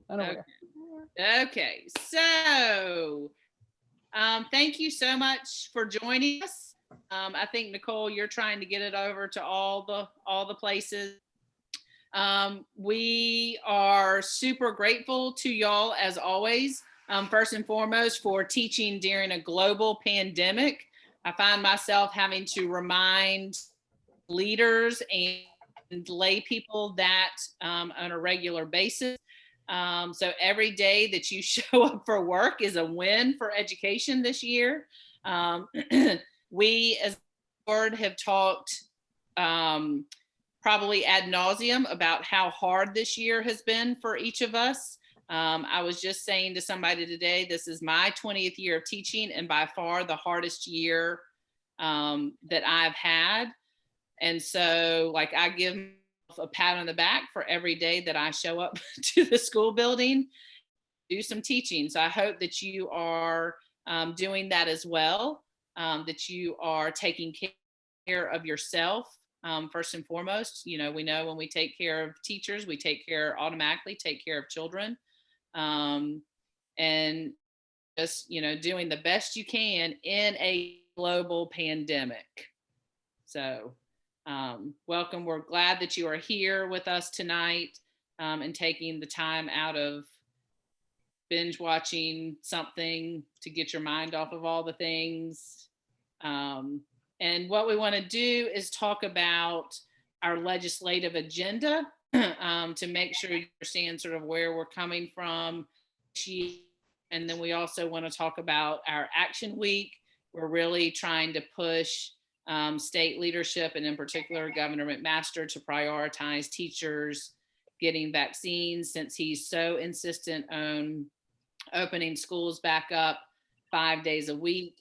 Unaware. Okay. So, thank you so much for joining us. I think Nicole, you're trying to get it over to all the places. We are super grateful to y'all as always. First and foremost, for teaching during a global pandemic. I find myself having to remind leaders and lay people that on a regular basis. So every day that you show up for work is a win for education this year. Um, we as a board have talked probably ad nauseum about how hard this year has been for each of us. I was just saying to somebody today, this is my 20th year of teaching and by far the hardest year that I've had. And so, like, I give myself a pat on the back for every day that I show up to the school building, do some teaching. So I hope that you are doing that as well, that you are taking care of yourself. First and foremost, you know, we know when we take care of teachers, we automatically take care of children. Um, and just, you know, doing the best you can in a global pandemic. So, welcome. We're glad that you are here with us tonight and taking the time out of binge watching something to get your mind off of all the things. Um, and what we want to do is talk about our legislative agenda to make sure you understand sort of where we're coming from this year. And then we also want to talk about our action week. We're really trying to push state leadership and in particular Governor McMaster to prioritize teachers getting vaccines since he's so insistent on opening schools back up 5 days a week.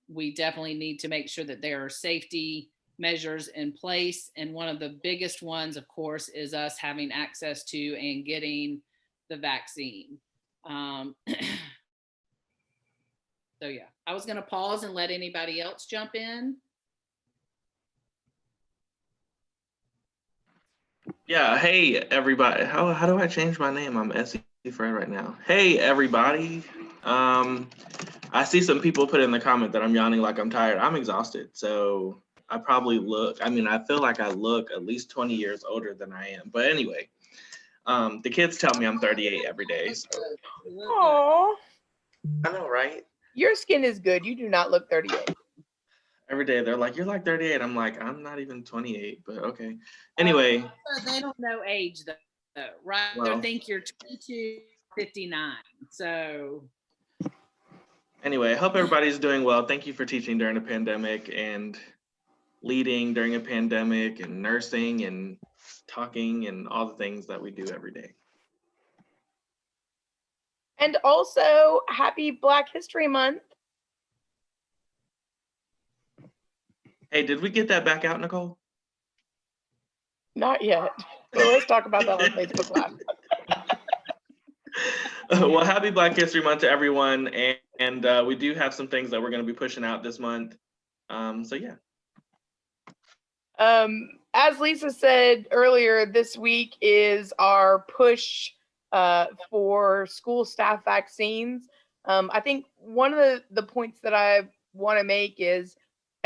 We definitely need to make sure that there are safety measures in place. And one of the biggest ones, of course, is us having access to and getting the vaccine. So yeah, I was going to pause and let anybody else jump in. Yeah, hey everybody. How do I change my name? I'm SE Fred right now. Hey everybody. Um I see some people put in the comment that I'm yawning like I'm tired. I'm exhausted. So I feel like I look at least 20 years older than I am. But anyway, the kids tell me I'm 38 every day. So Aww. I know, right? Your skin is good. You do not look 38. Every day they're like, "You're like 38." I'm like, "I'm not even 28," but okay. Anyway, They don't know age though, right? They well, think you're 22, 59. So anyway, I hope everybody's doing well. Thank you for teaching during the pandemic and leading during a pandemic and nursing and talking and all the things that we do every day. And also, happy Black History Month. Hey, did we get that back out, Nicole? Not yet. Well, let's talk about that on Facebook Live. Well, happy Black History Month to everyone. And we do have some things that we're going to be pushing out this month. So, yeah. As Lisa said earlier, this week is our push for school staff vaccines. I think one of the points that I want to make is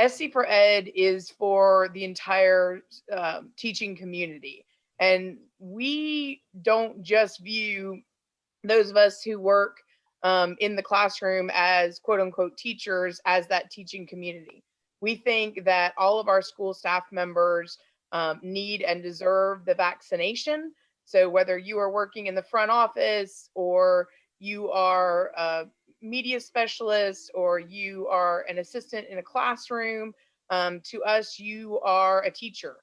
SC for Ed is for the entire teaching community. And we don't just view those of us who work in the classroom as quote unquote teachers as that teaching community. We think that all of our school staff members need and deserve the vaccination. So whether you are working in the front office or you are a media specialist or you are an assistant in a classroom, to us, you are a teacher.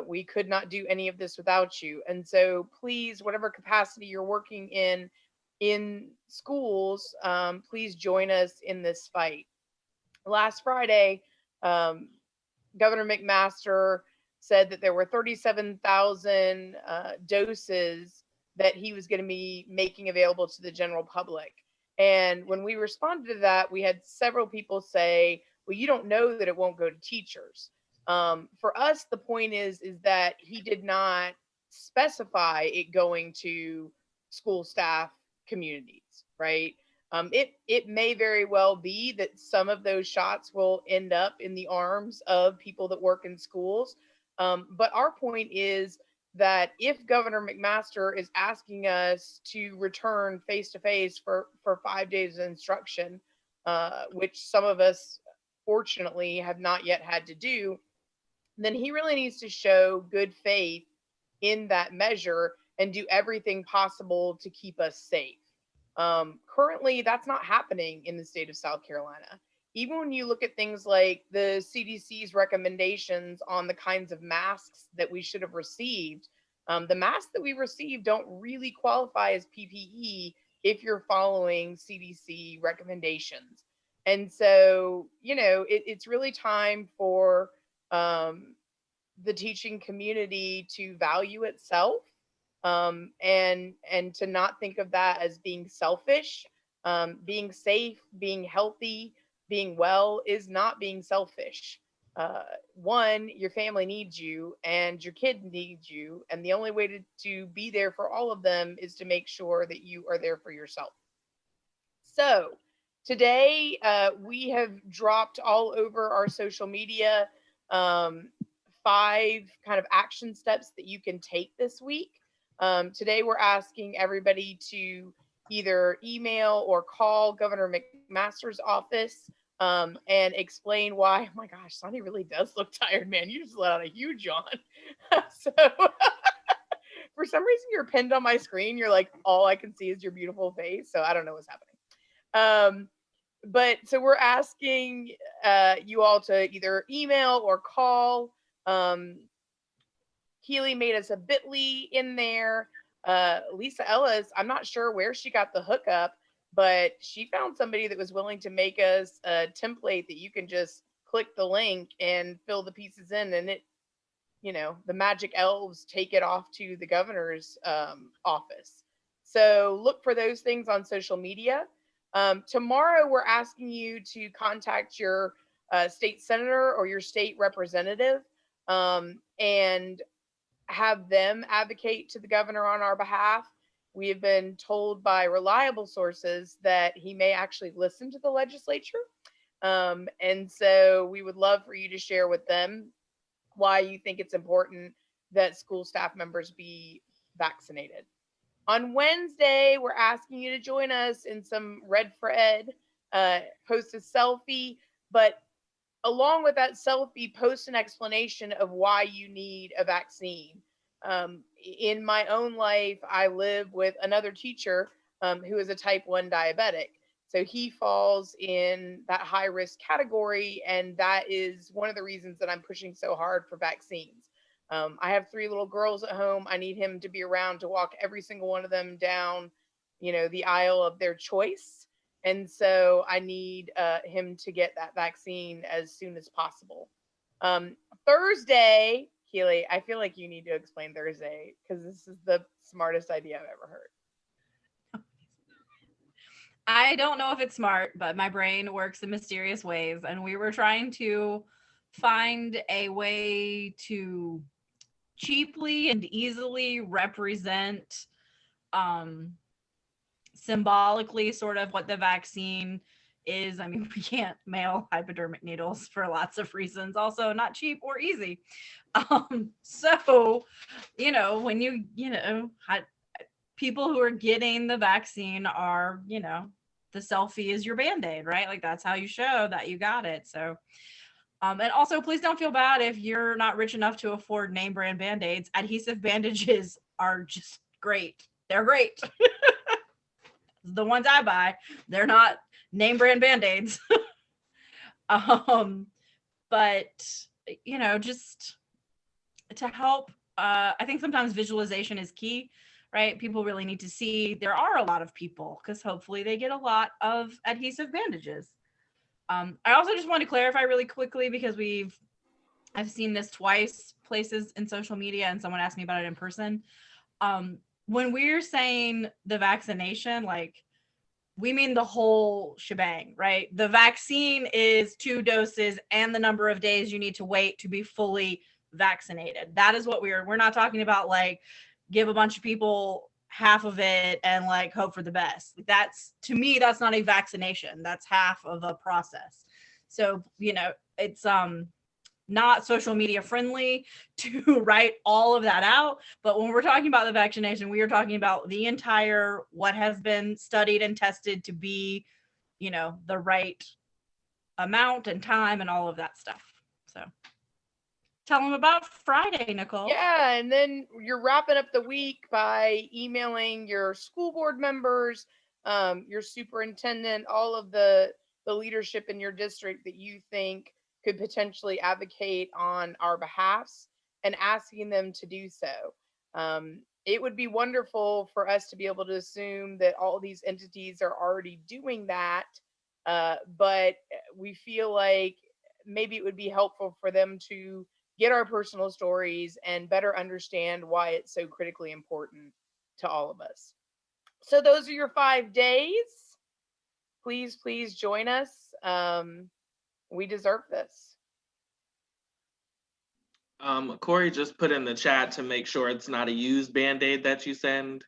We could not do any of this without you. And so please, whatever capacity you're working in schools, please join us in this fight. Last Friday, Governor McMaster said that there were 37,000 doses that he was going to be making available to the general public. And when we responded to that, we had several people say, well, you don't know that it won't go to teachers. For us, the point is that he did not specify it going to school staff communities, right? It may very well be that some of those shots will end up in the arms of people that work in schools. But our point is that if Governor McMaster is asking us to return face to face for 5 days of instruction, which some of us fortunately have not yet had to do, then he really needs to show good faith in that measure and do everything possible to keep us safe. Currently, that's not happening in the state of South Carolina. Even when you look at things like the CDC's recommendations on the kinds of masks that we should have received, the masks that we received don't really qualify as PPE if you're following CDC recommendations. And so, it's really time for the teaching community to value itself, and to not think of that as being selfish. Being safe, being healthy, being well is not being selfish. One, your family needs you and your kid needs you, and the only way to be there for all of them is to make sure that you are there for yourself. So today, we have dropped all over our social media 5 kind of action steps that you can take this week. Today, we're asking everybody to either email or call Governor McMaster's office and explain why. Oh my gosh, Sonny really does look tired, man. You just let out a huge yawn. So for some reason, you're pinned on my screen. You're like, all I can see is your beautiful face. So I don't know what's happening. But so we're asking you all to either email or call. Keely made us a bit.ly in there. Lisa Ellis, I'm not sure where she got the hookup, but she found somebody that was willing to make us a template that you can just click the link and fill the pieces in, and it, the magic elves take it off to the governor's office. So look for those things on social media. Tomorrow, we're asking you to contact your state senator or your state representative and have them advocate to the governor on our behalf. We have been told by reliable sources that he may actually listen to the legislature. And so we would love for you to share with them why you think it's important that school staff members be vaccinated. On Wednesday, we're asking you to join us in some Red for Ed, post a selfie, but along with that selfie, post an explanation of why you need a vaccine. In my own life, I live with another teacher who is a type 1 diabetic. So he falls in that high risk category. And that is one of the reasons that I'm pushing so hard for vaccines. I have 3 little girls at home. I need him to be around to walk every single one of them down, the aisle of their choice. And so I need him to get that vaccine as soon as possible. Thursday, Keely, I feel like you need to explain Thursday because this is the smartest idea I've ever heard. I don't know if it's smart, but my brain works in mysterious ways. And we were trying to find a way to cheaply and easily represent symbolically sort of what the vaccine is. I mean, we can't mail hypodermic needles for lots of reasons. Also not cheap or easy. So, when people who are getting the vaccine are, the selfie is your Band-Aid, right? Like that's how you show that you got it. So, and also please don't feel bad if you're not rich enough to afford name brand Band-Aids. Adhesive bandages are just great. They're great. The ones I buy, they're not name brand Band-Aids. But just to help, I think sometimes visualization is key, right? People really need to see there are a lot of people because hopefully they get a lot of adhesive bandages. I also just want to clarify really quickly because I've seen this twice places in social media and someone asked me about it in person. When we're saying the vaccination, like we mean the whole shebang, right? The vaccine is 2 doses and the number of days you need to wait to be fully vaccinated. That is what we're not talking about, like give a bunch of people half of it and like hope for the best. That's, to me, that's not a vaccination. That's half of a process. So, you know, it's not social media friendly to write all of that out. But when we're talking about the vaccination, we are talking about the entire, what has been studied and tested to be, you know, the right amount and time and all of that stuff. So tell them about Friday, Nicole. Yeah, and then you're wrapping up the week by emailing your school board members, your superintendent, all of the leadership in your district that you think could potentially advocate on our behalfs, and asking them to do so. It would be wonderful for us to be able to assume that all these entities are already doing that, but we feel like maybe it would be helpful for them to get our personal stories and better understand why it's so critically important to all of us. So those are your 5 days. Please, please join us. We deserve this. Corey just put in the chat to make sure it's not a used Band-Aid that you send.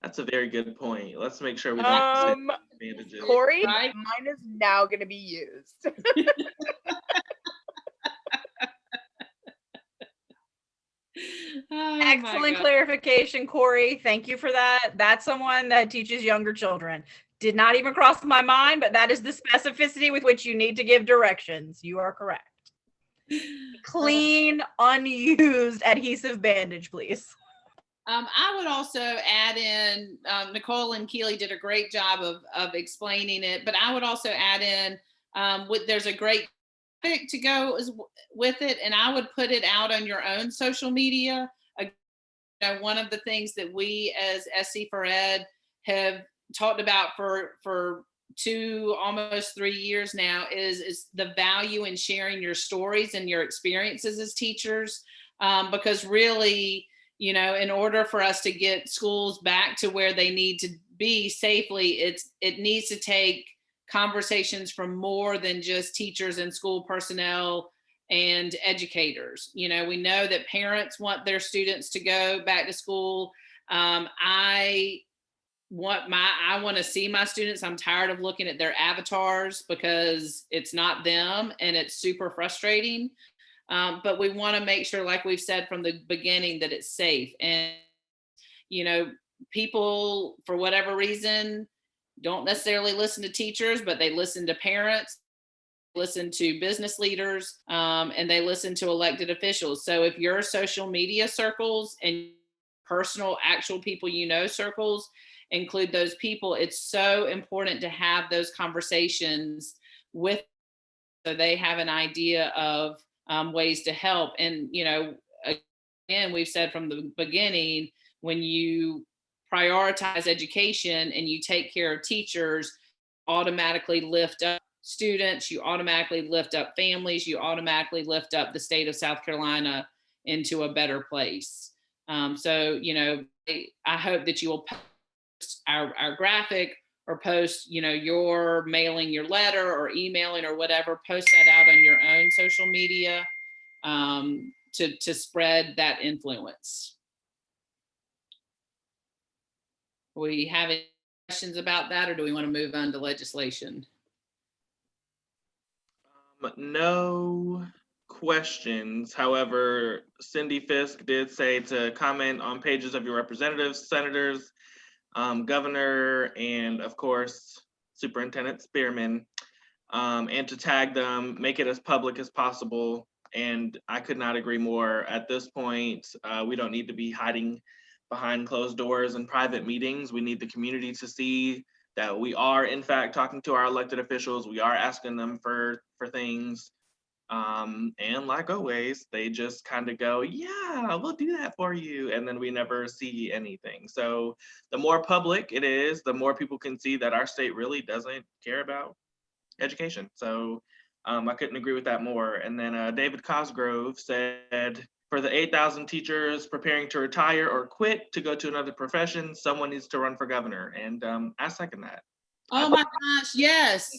That's a very good point. Let's make sure we don't send bandages. Corey, Right. mine is now going to be used. Oh, Excellent clarification, Corey. Thank you for that. That's someone that teaches younger children. Did not even cross my mind, but that is the specificity with which you need to give directions. You are correct. Clean, unused adhesive bandage, please. I would also add in, Nicole and Keely did a great job of explaining it, but I would also add in, there's a great graphic to go with it, and I would put it out on your own social media. One of the things that we as SC for Ed have talked about for 2, almost 3 years now is the value in sharing your stories and your experiences as teachers, because really, you know, in order for us to get schools back to where they need to be safely, it needs to take conversations from more than just teachers and school personnel and educators. You know, we know that parents want their students to go back to school. I want to see my students. I'm tired of looking at their avatars because it's not them and it's super frustrating. But we want to make sure, like we've said from the beginning, that it's safe. And, you know, people, for whatever reason, don't necessarily listen to teachers, but they listen to parents, listen to business leaders, and they listen to elected officials. So if your social media circles and personal, actual people you know circles include those people, it's so important to have those conversations with, so they have an idea of ways to help. And, you know, again, we've said from the beginning, when you prioritize education and you take care of teachers, automatically lift up students, you automatically lift up families, you automatically lift up the state of South Carolina into a better place. So, you know, I hope that you will post our graphic, or post, you know, your mailing your letter or emailing or whatever, post that out on your own social media to spread that influence. We have any questions about that, or do we want to move on to legislation? No questions. However, Cindy Fisk did say to comment on pages of your representatives, senators, governor, and of course, Superintendent Spearman, and to tag them, make it as public as possible. And I could not agree more. At this point, we don't need to be hiding behind closed doors and private meetings. We need the community to see that we are, in fact, talking to our elected officials. We are asking them for things. And like always, they just kind of go, yeah, we'll do that for you. And then we never see anything. So the more public it is, the more people can see that our state really doesn't care about education. So I couldn't agree with that more. And then David Cosgrove said, for the 8,000 teachers preparing to retire or quit to go to another profession, someone needs to run for governor. And I second that. Oh my gosh, yes.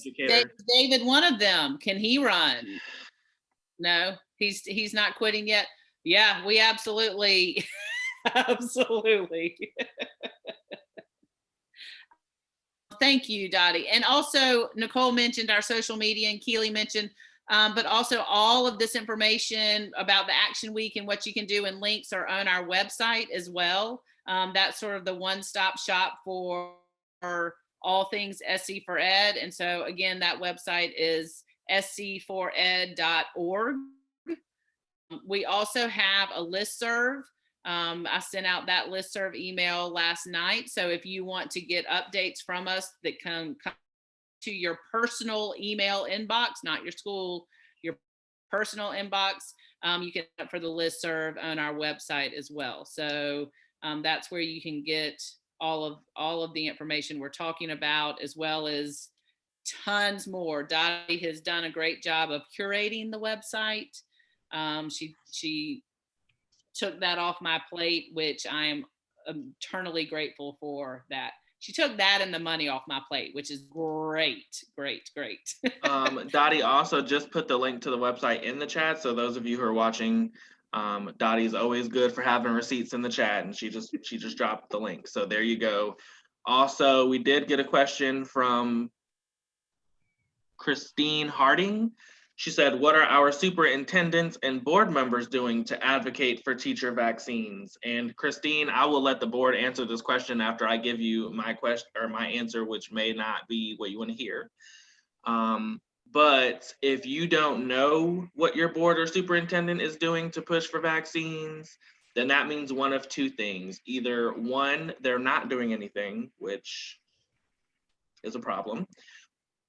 David, one of them. Can he run? No, he's not quitting yet. Yeah, we absolutely Absolutely. Thank you, Dottie. And also, Nicole mentioned our social media, and Keely mentioned, but also all of this information about the Action Week and what you can do and links are on our website as well. That's sort of the one-stop shop for all things SC for Ed. And so again, that website is sc4ed.org. We also have a listserv. I sent out that listserv email last night. So if you want to get updates from us that come to your personal email inbox, not your school, your personal inbox, you can sign up for the listserv on our website as well. So that's where you can get all of the information we're talking about, as well as tons more. Dottie has done a great job of curating the website. She took that off my plate, which I am eternally grateful for that. She took that and the money off my plate, which is great. Dottie also just put the link to the website in the chat. So those of you who are watching, Dottie's always good for having receipts in the chat, and she just dropped the link. So there you go. Also, we did get a question from Christine Harding. She said, what are our superintendents and board members doing to advocate for teacher vaccines? And Christine, I will let the board answer this question after I give you my question or my answer, which may not be what you want to hear. But if you don't know what your board or superintendent is doing to push for vaccines, then that means one of two things. Either one, they're not doing anything, which is a problem,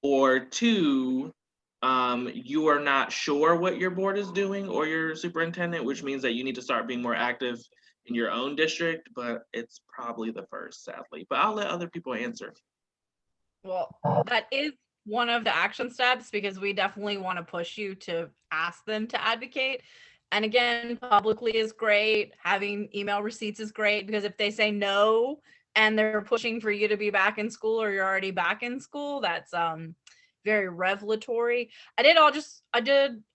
or two, you are not sure what your board is doing or your superintendent, which means that you need to start being more active in your own district, but it's probably the first, sadly. But I'll let other people answer. Well, that is one of the action steps, because we definitely want to push you to ask them to advocate. And again, publicly is great. Having email receipts is great, because if they say no and they're pushing for you to be back in school, or you're already back in school, that's very revelatory. I did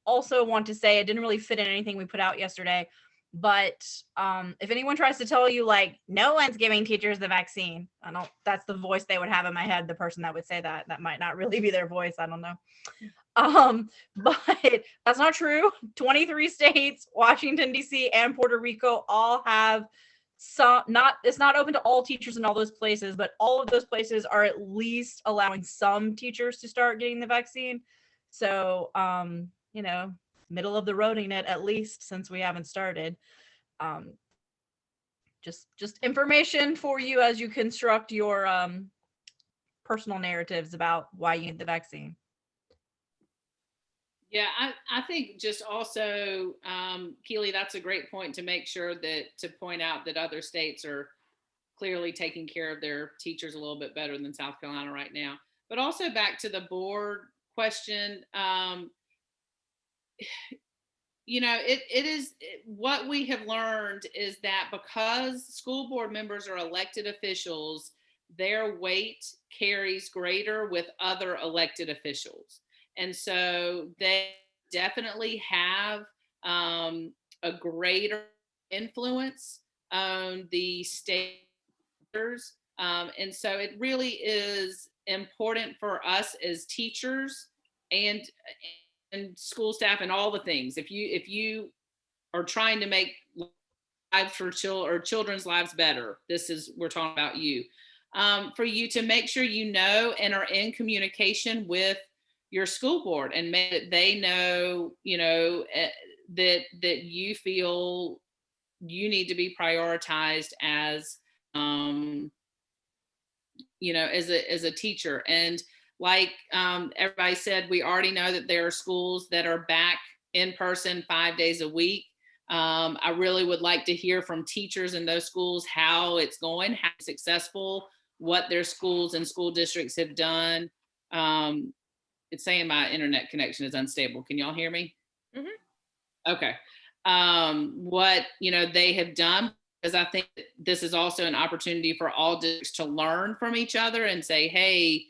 also want to say, it didn't really fit in anything we put out yesterday, but if anyone tries to tell you like no one's giving teachers the vaccine, that's the voice they would have in my head, the person that would say that might not really be their voice, I don't know. But that's not true. 23 states, Washington DC and Puerto Rico all have it's not open to all teachers in all those places, but all of those places are at least allowing some teachers to start getting the vaccine. So middle of the roading it, at least, since we haven't started. Just information for you as you construct your personal narratives about why you need the vaccine. Yeah, I think just also, Keely, that's a great point to point out that other states are clearly taking care of their teachers a little bit better than South Carolina right now. But also back to the board question, what we have learned is that because school board members are elected officials, their weight carries greater with other elected officials. And so they definitely have a greater influence on the state. And so it really is important for us as teachers and school staff and all the things. If you are trying to make lives for children's lives better, we're talking about you. For you to make sure you know and are in communication with your school board and make that they know, that you feel you need to be prioritized as, as a teacher. And like everybody said, we already know that there are schools that are back in person 5 days a week. I really would like to hear from teachers in those schools how it's going, how successful, what their schools and school districts have done. It's saying my internet connection is unstable. Can y'all hear me? Mm-hmm. Okay. What they have done, because I think this is also an opportunity for all districts to learn from each other and say, hey,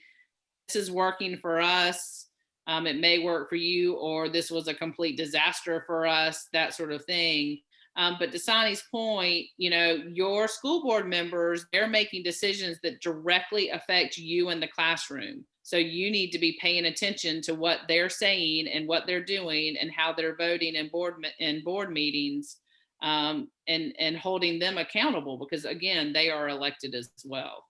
this is working for us. It may work for you, or this was a complete disaster for us, that sort of thing. But to Sonny's point, your school board members, they're making decisions that directly affect you in the classroom. So you need to be paying attention to what they're saying and what they're doing and how they're voting in board meetings, and holding them accountable, because again, they are elected as well.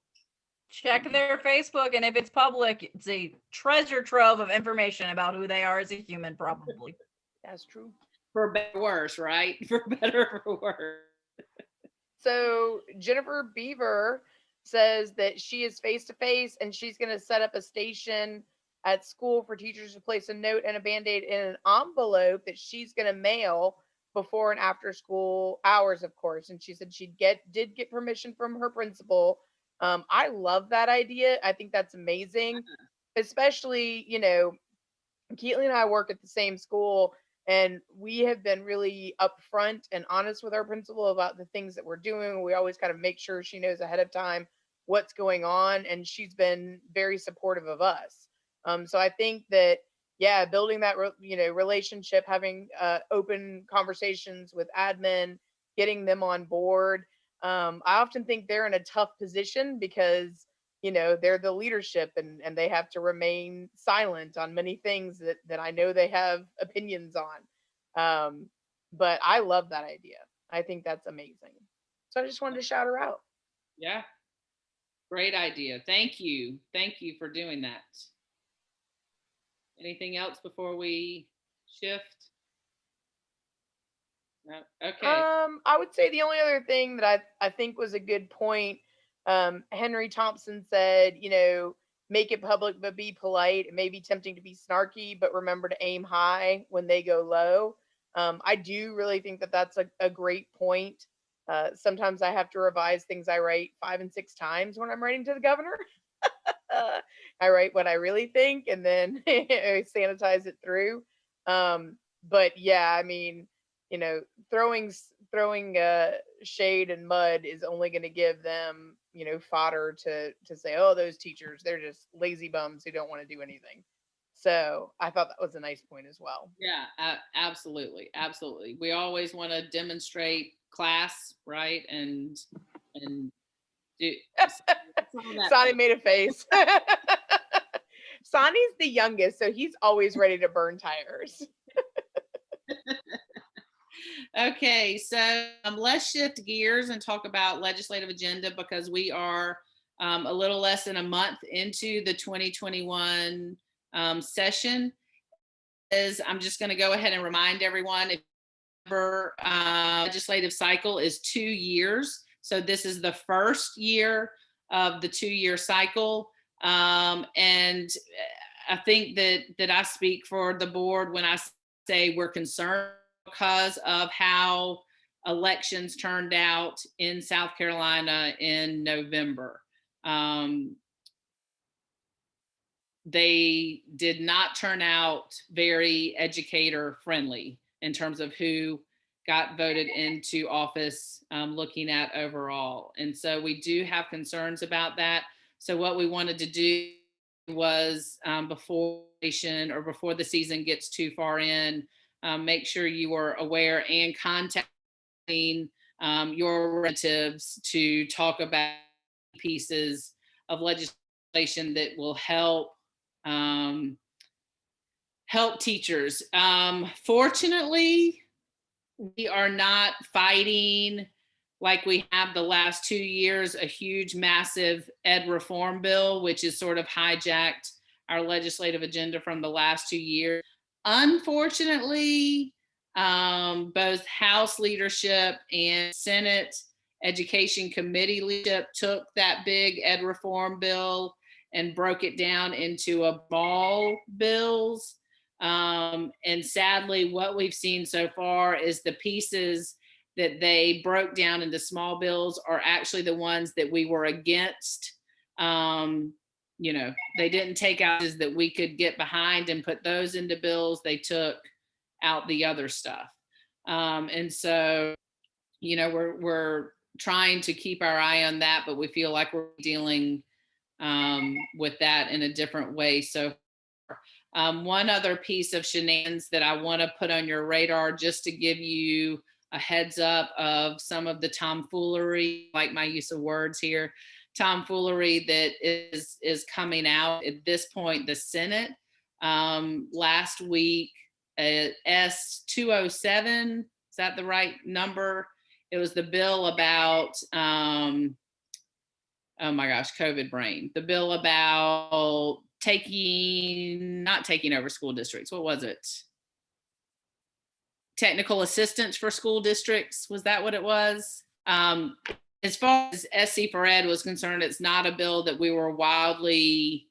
Check their Facebook, and if it's public, it's a treasure trove of information about who they are as a human, probably. That's true. For better or worse, right? For better or worse. So Jennifer Beaver says that she is face to face and she's going to set up a station at school for teachers to place a note and a band-aid in an envelope that she's going to mail before and after school hours, of course. And she said she did get permission from her principal. I love that idea. I think that's amazing, especially, Keatley and I work at the same school, and we have been really upfront and honest with our principal about the things that we're doing. We always kind of make sure she knows ahead of time what's going on, and she's been very supportive of us. So I think that, yeah, building that relationship, having open conversations with admin, getting them on board. I often think they're in a tough position because they're the leadership, and they have to remain silent on many things that I know they have opinions on. But I love that idea. I think that's amazing. So I just wanted to shout her out. Yeah. Great idea. Thank you. Thank you for doing that. Anything else before we shift? No? Okay. I would say the only other thing that I think was a good point, Henry Thompson said, make it public but be polite. It may be tempting to be snarky, but remember to aim high when they go low. I do really think that that's a great point. Sometimes I have to revise things I write 5 and 6 times when I'm writing to the governor. I write what I really think and then I sanitize it through. But yeah, I mean, throwing shade and mud is only going to give them, fodder to say, oh, those teachers, they're just lazy bums who don't want to do anything. So I thought that was a nice point as well. Yeah, absolutely. Absolutely. We always want to demonstrate class, right? And do. Sonny made a face. Sonny's the youngest, so he's always ready to burn tires. Okay, so let's shift gears and talk about legislative agenda, because we are a little less than a month into the 2021 session. I'm just going to go ahead and remind everyone, if legislative cycle is 2 years. So this is the first year of the 2-year cycle. And I think that I speak for the board when I say we're concerned because of how elections turned out in South Carolina in November. They did not turn out very educator friendly in terms of who got voted into office, looking at overall. And so we do have concerns about that. So what we wanted to do was before the season gets too far in, make sure you are aware and contacting your relatives to talk about pieces of legislation that will help teachers. Fortunately, we are not fighting like we have the last 2 years, a huge, massive ed reform bill, which has sort of hijacked our legislative agenda from the last 2 years. Unfortunately, both House leadership and Senate Education Committee leadership took that big ed reform bill and broke it down into a ball bills. And sadly, what we've seen so far is the pieces that they broke down into small bills are actually the ones that we were against. They didn't take out that we could get behind and put those into bills. They took out the other stuff. And so, we're trying to keep our eye on that, but we feel like we're dealing with that in a different way. So one other piece of shenanigans that I want to put on your radar, just to give you a heads up of some of the tomfoolery, like my use of words here, tomfoolery that is coming out at this point. The Senate last week, S207, is that the right number? It was the bill about oh my gosh, COVID brain. The bill about not taking over school districts. What was it? Technical assistance for school districts. Was that what it was? As far as SC for Ed was concerned, it's not a bill that we were wildly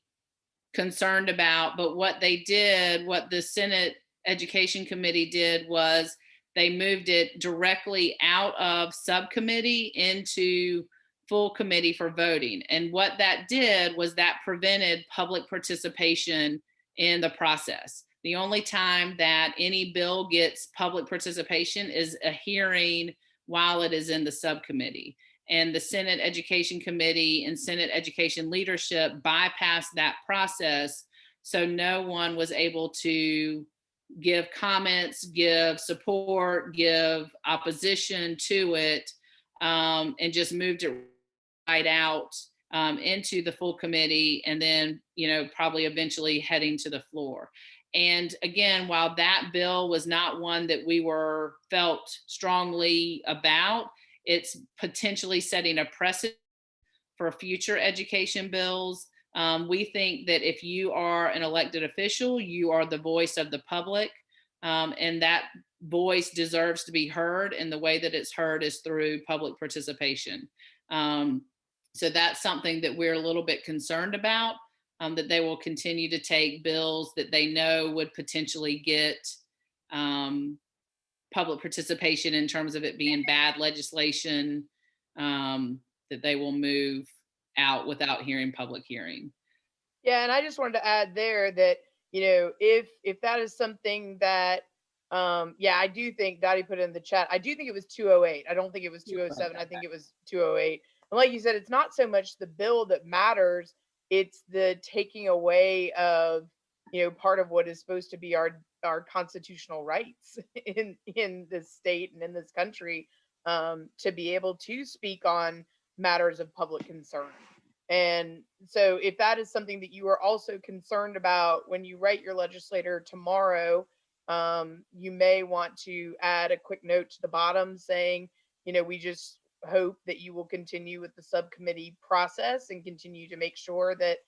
concerned about, but what the Senate Education Committee did was they moved it directly out of subcommittee into full committee for voting. And what that did was that prevented public participation in the process. The only time that any bill gets public participation is a hearing while it is in the subcommittee. And the Senate Education Committee and Senate Education leadership bypassed that process. So no one was able to give comments, give support, give opposition to it, and just moved it right out into the full committee, and then, probably eventually heading to the floor. And again, while that bill was not one that we felt strongly about, it's potentially setting a precedent for future education bills. We think that if you are an elected official, you are the voice of the public, and that voice deserves to be heard. And the way that it's heard is through public participation. So that's something that we're a little bit concerned about, that they will continue to take bills that they know would potentially get public participation in terms of it being bad legislation, that they will move out without hearing public hearing. Yeah, and I just wanted to add there that, if that is something that, I do think Dottie put it in the chat. I do think it was 208. I don't think it was 207. I think it was 208. And like you said, it's not so much the bill that matters, it's the taking away of, part of what is supposed to be our constitutional rights in this state and in this country, to be able to speak on matters of public concern. And so if that is something that you are also concerned about when you write your legislator tomorrow, you may want to add a quick note to the bottom saying, we just hope that you will continue with the subcommittee process and continue to make sure that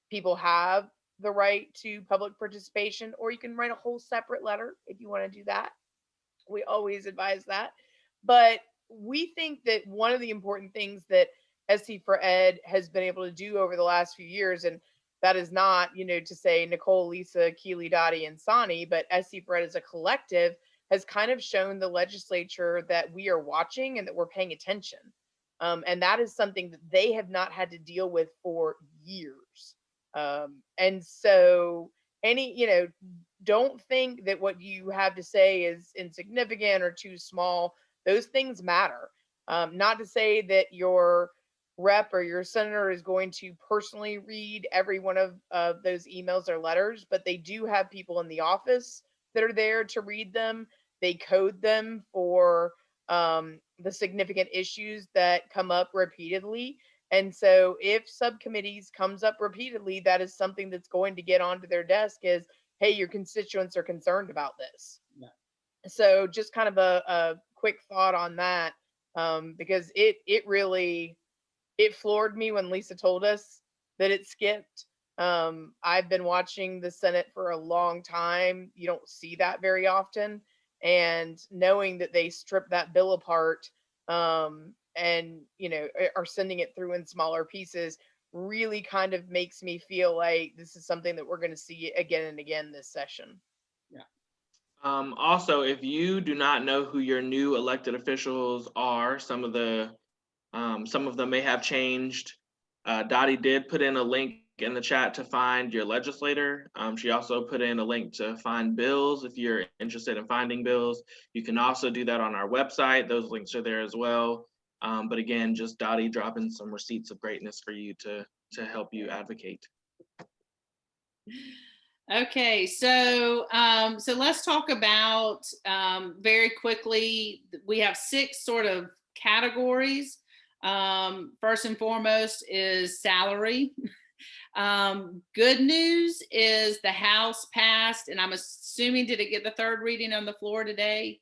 people have the right to public participation, or you can write a whole separate letter if you want to do that. We always advise that. But we think that one of the important things that SC for Ed has been able to do over the last few years, and that is not, to say Nicole, Lisa, Keely, Dottie, and Sani, but SC for Ed as a collective has kind of shown the legislature that we are watching and that we're paying attention. And that is something that they have not had to deal with for years. And so don't think that what you have to say is insignificant or too small. Those things matter. Not to say that your rep or your senator is going to personally read every one of those emails or letters, but they do have people in the office that are there to read them. They code them for the significant issues that come up repeatedly. And so if subcommittees comes up repeatedly, that is something that's going to get onto their desk is, hey, your constituents are concerned about this. Yeah. So just kind of a quick thought on that, because it really floored me when Lisa told us that it skipped. I've been watching the Senate for a long time. You don't see that very often. And knowing that they stripped that bill apart, and are sending it through in smaller pieces really kind of makes me feel like this is something that we're going to see again and again this session. Yeah. Also, if you do not know who your new elected officials are, some of them may have changed. Dottie did put in a link in the chat to find your legislator. She also put in a link to find bills if you're interested in finding bills. You can also do that on our website. Those links are there as well. But again, just Dottie dropping some receipts of greatness for you to help you advocate. Okay, so so let's talk about very quickly. We have 6 sort of categories. First and foremost is salary. Good news is the House passed, and I'm assuming, did it get the 3rd reading on the floor today?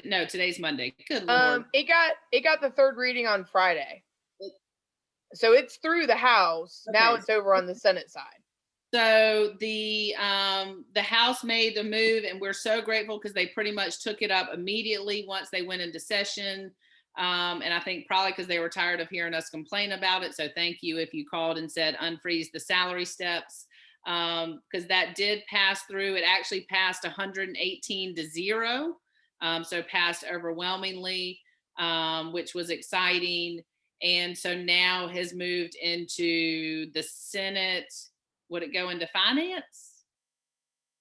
No, today's Monday. Good Lord. It got the 3rd reading on Friday, so it's through the House. Now Okay. it's over on the Senate side. So the House made the move, and we're so grateful because they pretty much took it up immediately once they went into session. And I think probably because they were tired of hearing us complain about it. So thank you if you called and said unfreeze the salary steps, because that did pass through. It actually passed 118 to 0, so passed overwhelmingly, which was exciting. And so now has moved into the Senate. Would it go into finance?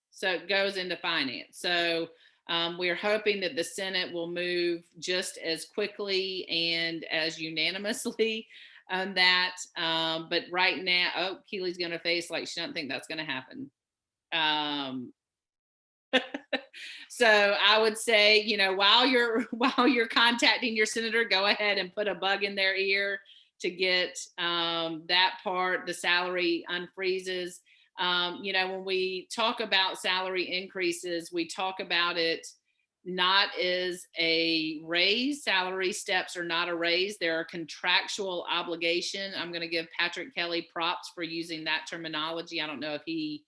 So it goes into finance. So we're hoping that the Senate will move just as quickly and as unanimously on that. But right now, oh, Keely's going to face like she doesn't think that's going to happen. So I would say, you know, while you're contacting your senator, go ahead and put a bug in their ear to get that part, the salary unfreezes. You know, when we talk about salary increases, we talk about it not as a raise. Salary steps are not a raise. They're a contractual obligation. I'm going to give Patrick Kelly props for using that terminology. I don't know if he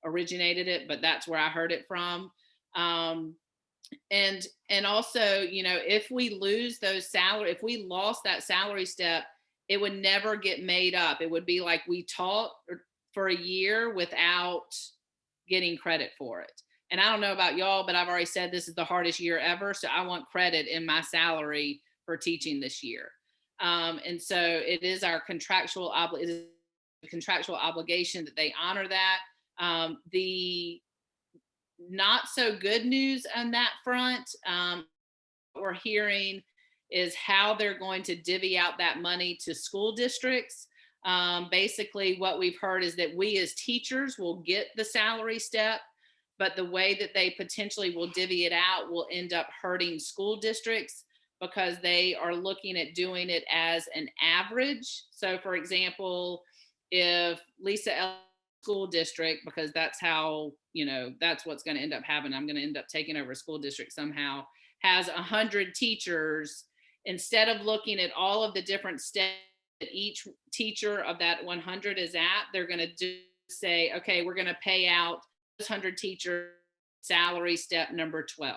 originated it, but that's where I heard it from. And also, you know, if we lose those salary, if we lost that salary step, it would never get made up. It would be like we taught for a year without getting credit for it. And I don't know about y'all, but I've already said this is the hardest year ever. So I want credit in my salary for teaching this year. And so it is our contractual obligation that they honor that. The not so good news on that front, what we're hearing is how they're going to divvy out that money to school districts. Basically, what we've heard is that we as teachers will get the salary step, but the way that they potentially will divvy it out will end up hurting school districts because they are looking at doing it as an average. So, for example, if Lisa L. school district, because that's how, you know, that's what's going to end up happening. I'm going to end up taking over a school district somehow, has 100 teachers. Instead of looking at all of the different steps that each teacher of that 100 is at, they're going to say, okay, we're going to pay out 100 teachers salary step number 12.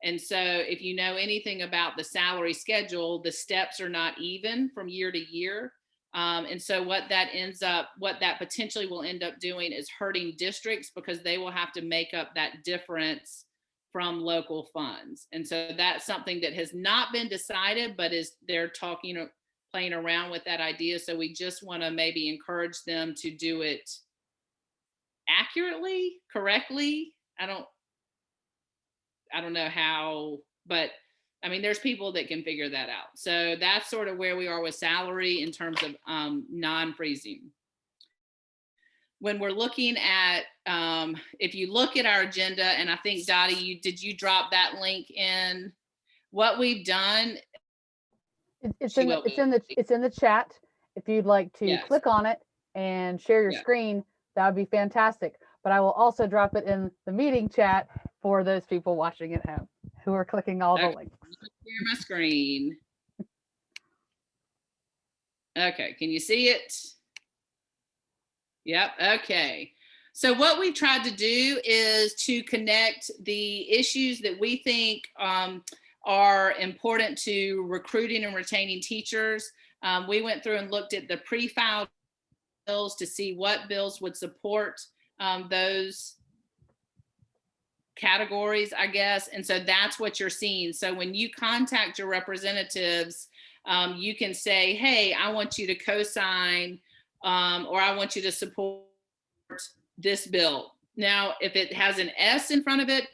And so if you know anything about the salary schedule, the steps are not even from year to year. And so what that potentially will end up doing is hurting districts because they will have to make up that difference from local funds. And so that's something that has not been decided, but they're playing around with that idea. So we just want to maybe encourage them to do it accurately, correctly. I don't know how, but I mean, there's people that can figure that out. So that's sort of where we are with salary in terms of non-freezing. When we're looking at, if you look at our agenda, and I think Dottie, did you drop that link in? What we've done. It's in the chat. If you'd like to click on it and share your screen, that would be fantastic. But I will also drop it in the meeting chat for those people watching at home who are clicking all the links. Share my screen. Okay, can you see it? Yep, okay. So what we've tried to do is to connect the issues that we think are important to recruiting and retaining teachers. We went through and looked at the pre-filed bills to see what bills would support those categories, I guess. And so that's what you're seeing. So when you contact your representatives, you can say, hey, I want you to co-sign or I want you to support this bill. Now, if it has an S in front of it,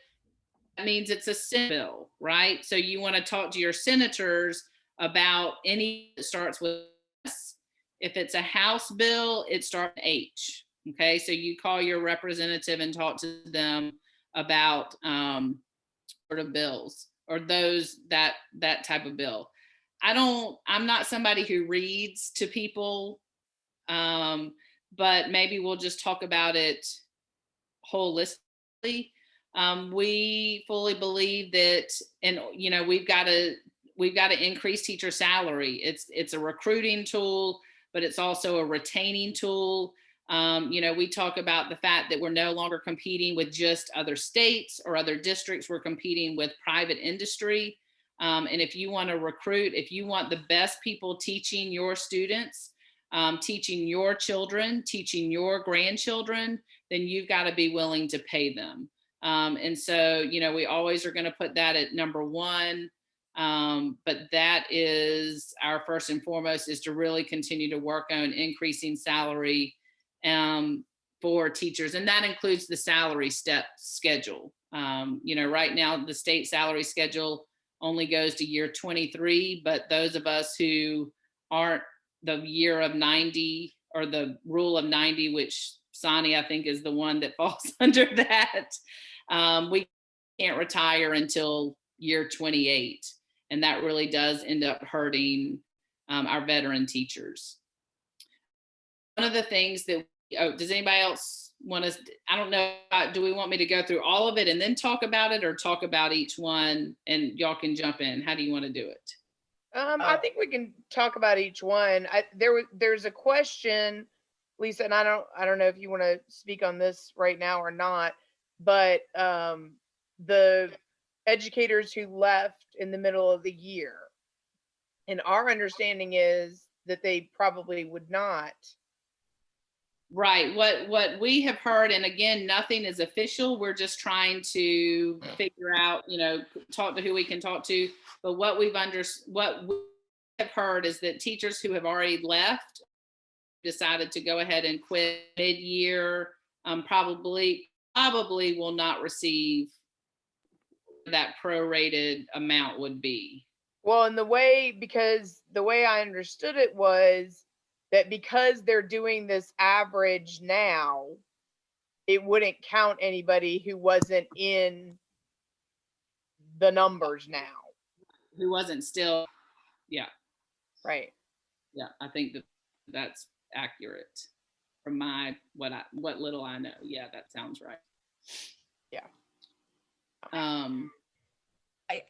that means it's a Senate bill, right? So you want to talk to your senators about any that starts with S. If it's a House bill, it starts with H. Okay, so you call your representative and talk to them about sort of bills or that type of bill. I'm not somebody who reads to people, but maybe we'll just talk about it holistically. We fully believe that, and we've got to increase teacher salary. It's a recruiting tool, but it's also a retaining tool. We talk about the fact that we're no longer competing with just other states or other districts. We're competing with private industry. And if you want to recruit, if you want the best people teaching your students, teaching your children, teaching your grandchildren, then you've got to be willing to pay them. And so, we always are going to put that at number one. But that is our first and foremost, is to really continue to work on increasing salary for teachers. And that includes the salary step schedule. Right now the state salary schedule only goes to year 23, but those of us who aren't the year of 90 or the rule of 90, which Sonny, I think, is the one that falls under that, we can't retire until year 28. And that really does end up hurting our veteran teachers. One of the things that, does anybody else want to, I don't know, do we want me to go through all of it and then talk about it, or talk about each one and y'all can jump in? How do you want to do it? I think we can talk about each one. There's a question, Lisa, and I don't know if you want to speak on this right now or not, but the educators who left in the middle of the year, and our understanding is that they probably would not. Right. What we have heard, and again, nothing is official. We're just trying to figure out, talk to who we can talk to. But what we have heard is that teachers who have already left decided to go ahead and quit mid-year, probably will not receive that prorated amount would be. Well, and the way I understood it was that because they're doing this average now, it wouldn't count anybody who wasn't in the numbers now. Who wasn't still, yeah. Right. Yeah, I think that's accurate from what little I know. Yeah, that sounds right. Yeah. I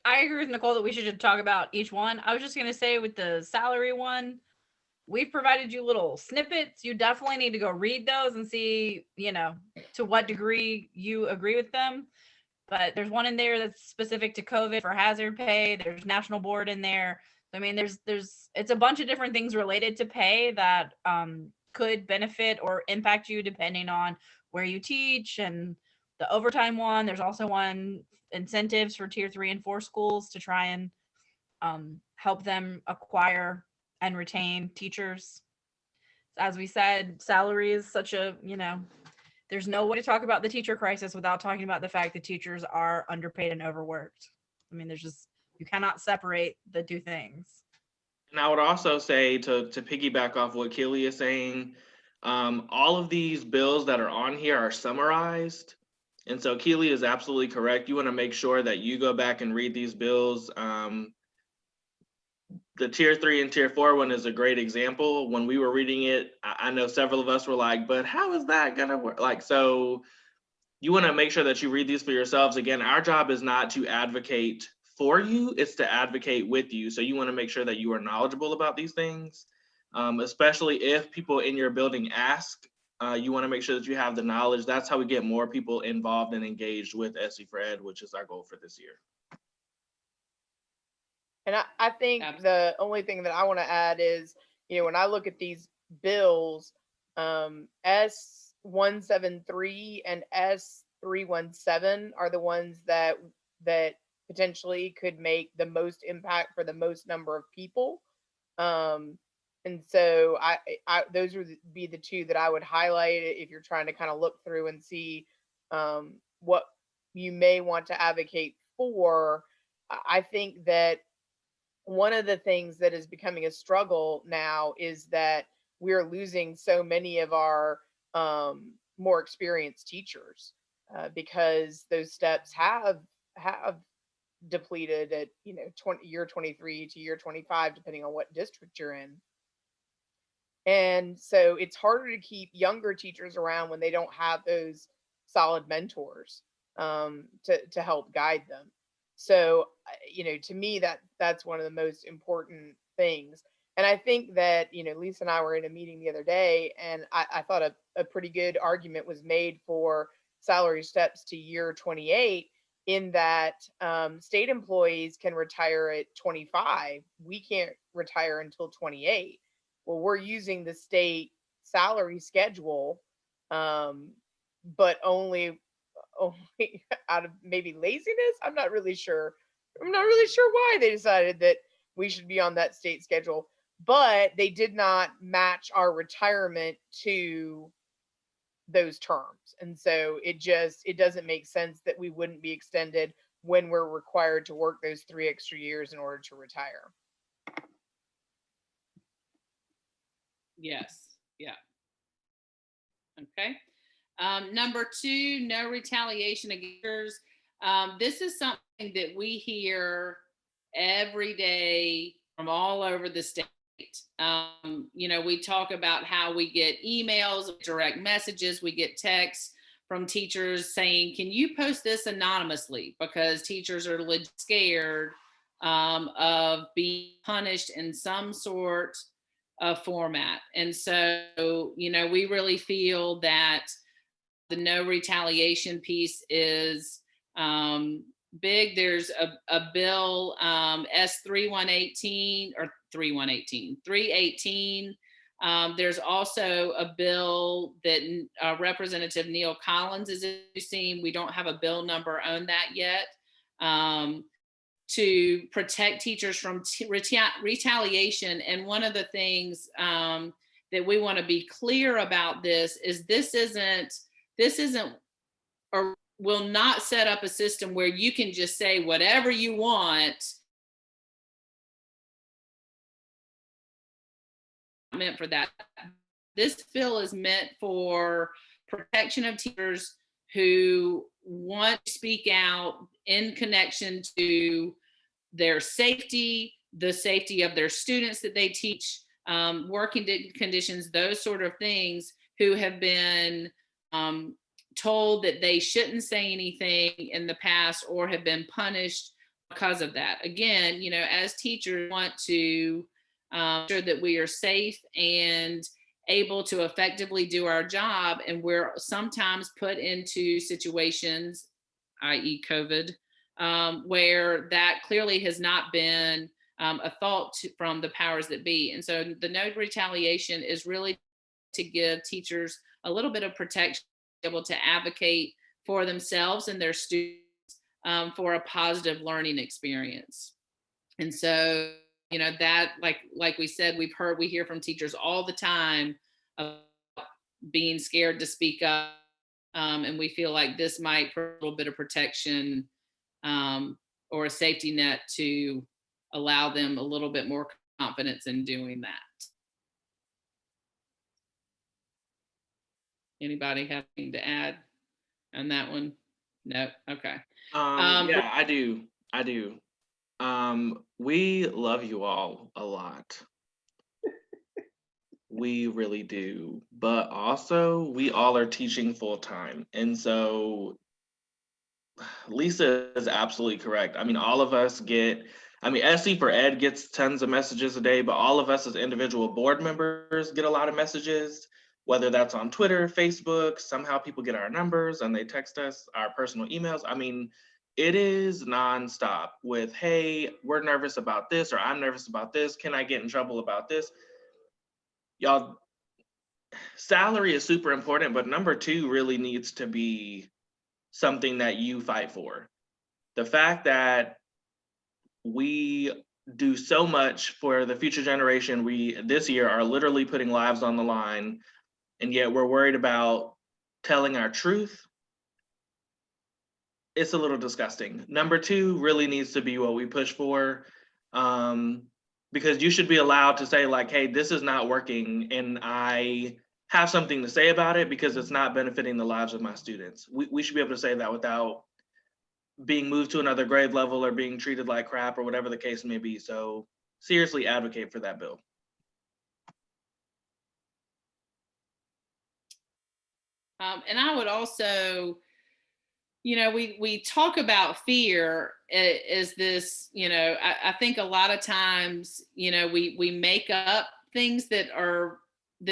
agree with Nicole that we should just talk about each one. I was just going to say, with the salary one, we've provided you little snippets. You definitely need to go read those and see, to what degree you agree with them. But there's one in there that's specific to COVID for hazard pay. There's national board in there. I mean, it's a bunch of different things related to pay that could benefit or impact you depending on where you teach. And the overtime one, there's also one, incentives for tier 3 and 4 schools to try and help them acquire and retain teachers. As we said, salary is such a, there's no way to talk about the teacher crisis without talking about the fact that teachers are underpaid and overworked. I mean, you cannot separate the two things. And I would also say, to piggyback off what Keely is saying, all of these bills that are on here are summarized. And so Keely is absolutely correct. You want to make sure that you go back and read these bills. The tier 3 and tier 4 one is a great example. When we were reading it, I know several of us were like, but how is that gonna work? So you want to make sure that you read these for yourselves. Again, our job is not to advocate for you, it's to advocate with you. So you want to make sure that you are knowledgeable about these things, especially if people in your building ask. You want to make sure that you have the knowledge. That's how we get more people involved and engaged with SE for Ed, which is our goal for this year. And I think the only thing that I want to add is, when I look at these bills, S173 and S317 are the ones that potentially could make the most impact for the most number of people. And so those would be the two that I would highlight if you're trying to kind of look through and see what you may want to advocate for. I think that one of the things that is becoming a struggle now is that we're losing so many of our more experienced teachers, because those steps have depleted at, you know, year 23 to year 25, depending on what district you're in. And so it's harder to keep younger teachers around when they don't have those solid mentors to help guide them. So, you know, to me, that's one of the most important things. And I think that, you know, Lisa and I were in a meeting the other day, and I thought a pretty good argument was made for salary steps to year 28, in that state employees can retire at 25. We can't retire until 28. Well, we're using the state salary schedule, but only out of maybe laziness. I'm not really sure why they decided that we should be on that state schedule, but they did not match our retirement to those terms. And so it doesn't make sense that we wouldn't be extended when we're required to work those 3 extra years in order to retire. Yes. Yeah. Okay. Number 2, no retaliation against. This is something that we hear every day from all over the state. You know, we talk about how we get emails, direct messages, we get texts from teachers saying, can you post this anonymously? Because teachers are legit scared of being punished in some sort of format. And so, you know, we really feel that the no retaliation piece is big. There's a bill, S3118 or 318. There's also a bill that Representative Neil Collins is introducing. We don't have a bill number on that yet, to protect teachers from retaliation. And one of the things that we want to be clear about this is this isn't or will not set up a system where you can just say whatever you want. Meant for that. This bill is meant for protection of teachers who want to speak out in connection to their safety, the safety of their students that they teach, working conditions, those sort of things, who have been told that they shouldn't say anything in the past or have been punished because of that. Again, you know, as teachers, want to ensure that we are safe and able to effectively do our job, and we're sometimes put into situations, i.e. COVID, where that clearly has not been a thought from the powers that be. And so the no retaliation is really to give teachers a little bit of protection, able to advocate for themselves and their students for a positive learning experience. And so, you know, that, like we said, we hear from teachers all the time about being scared to speak up. And we feel like this might provide a little bit of protection or a safety net to allow them a little bit more confidence in doing that. Anybody have anything to add on that one? No. Okay. Yeah, I do. We love you all a lot. We really do. But also, we all are teaching full time. And so Lisa is absolutely correct. I mean, all of us SC for Ed gets tons of messages a day, but all of us as individual board members get a lot of messages, whether that's on Twitter, Facebook. Somehow people get our numbers and they text us our personal emails. I mean, it is nonstop with, hey, we're nervous about this, or I'm nervous about this. Can I get in trouble about this? Y'all, salary is super important, but number 2 really needs to be something that you fight for. The fact that we do so much for the future generation, we this year are literally putting lives on the line, and yet we're worried about telling our truth. It's a little disgusting. Number 2 really needs to be what we push for, because you should be allowed to say, like, hey, this is not working, and I have something to say about it because it's not benefiting the lives of my students. We should be able to say that without being moved to another grade level or being treated like crap or whatever the case may be. So seriously advocate for that bill. And I would also, you know, we talk about fear as this, you know, I think a lot of times, you know, we make up things that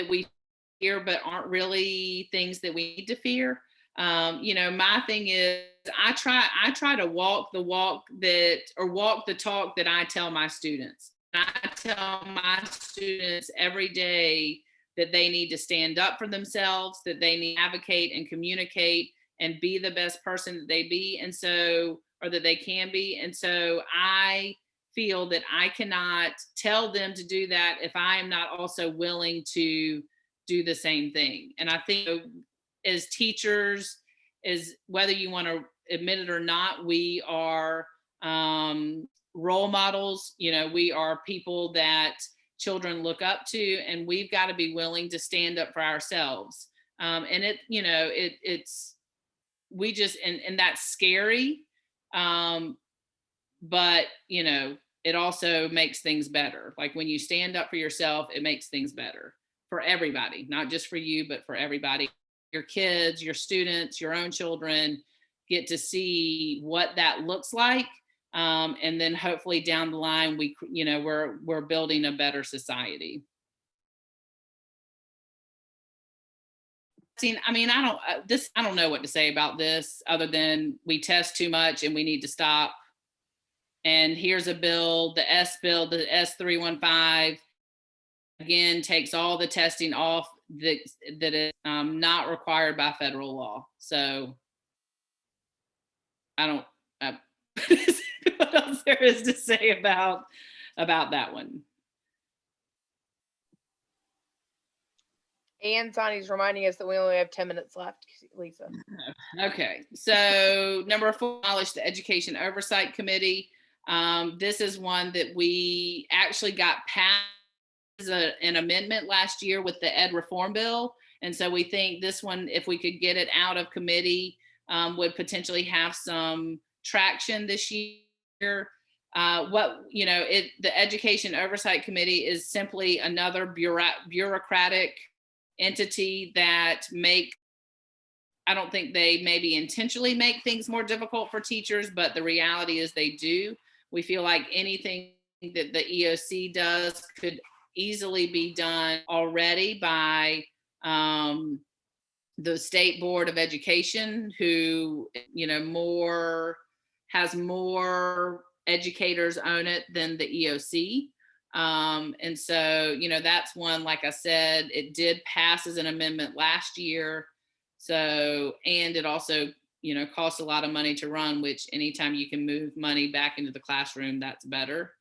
we fear, but aren't really things that we need to fear. You know, my thing is I try to walk the talk that I tell my students. I tell my students every day that they need to stand up for themselves, that they need to advocate and communicate and be the best person that they be. And so, or that they can be. And so I feel that I cannot tell them to do that if I am not also willing to do the same thing. And I think as teachers, is whether you want to admit it or not, we are role models. You know, we are people that children look up to, and we've got to be willing to stand up for ourselves. And it, you know, it's, we just, and that's scary. But, you know, it also makes things better. Like when you stand up for yourself, it makes things better for everybody, not just for you, but for everybody. Your kids, your students, your own children get to see what that looks like. And then hopefully down the line, we're building a better society. I mean, I don't know what to say about this other than we test too much and we need to stop. And here's a bill, the S315, again, takes all the testing off that is not required by federal law. So I don't what else there is to say about that one. And Sonny's reminding us that we only have 10 minutes left, Lisa. Okay, so number 4, abolish the Education Oversight Committee. This is one that we actually got passed as an amendment last year with the Ed Reform Bill. And so we think this one, if we could get it out of committee, would potentially have some traction this year. The Education Oversight Committee is simply another bureaucratic entity that I don't think they maybe intentionally make things more difficult for teachers, but the reality is they do. We feel like anything that the EOC does could easily be done already by the State Board of Education, who, you know, has more educators own it than the EOC. And so, you know, that's one, like I said, it did pass as an amendment last year. So, and it also, you know, costs a lot of money to run, which anytime you can move money back into the classroom, that's better.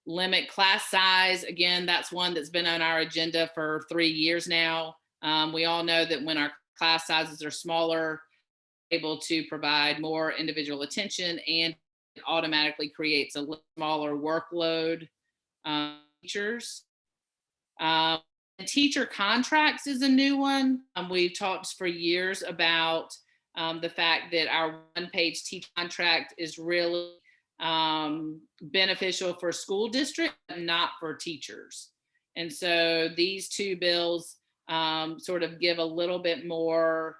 Limit class size. Again, that's one that's been on our agenda for 3 years now. We all know that when our class sizes are smaller, able to provide more individual attention, and it automatically creates a smaller workload. Teachers. Teacher contracts is a new one. We've talked for years about the fact that our one-page teacher contract is really beneficial for school district, not for teachers. And so these two bills sort of give a little bit more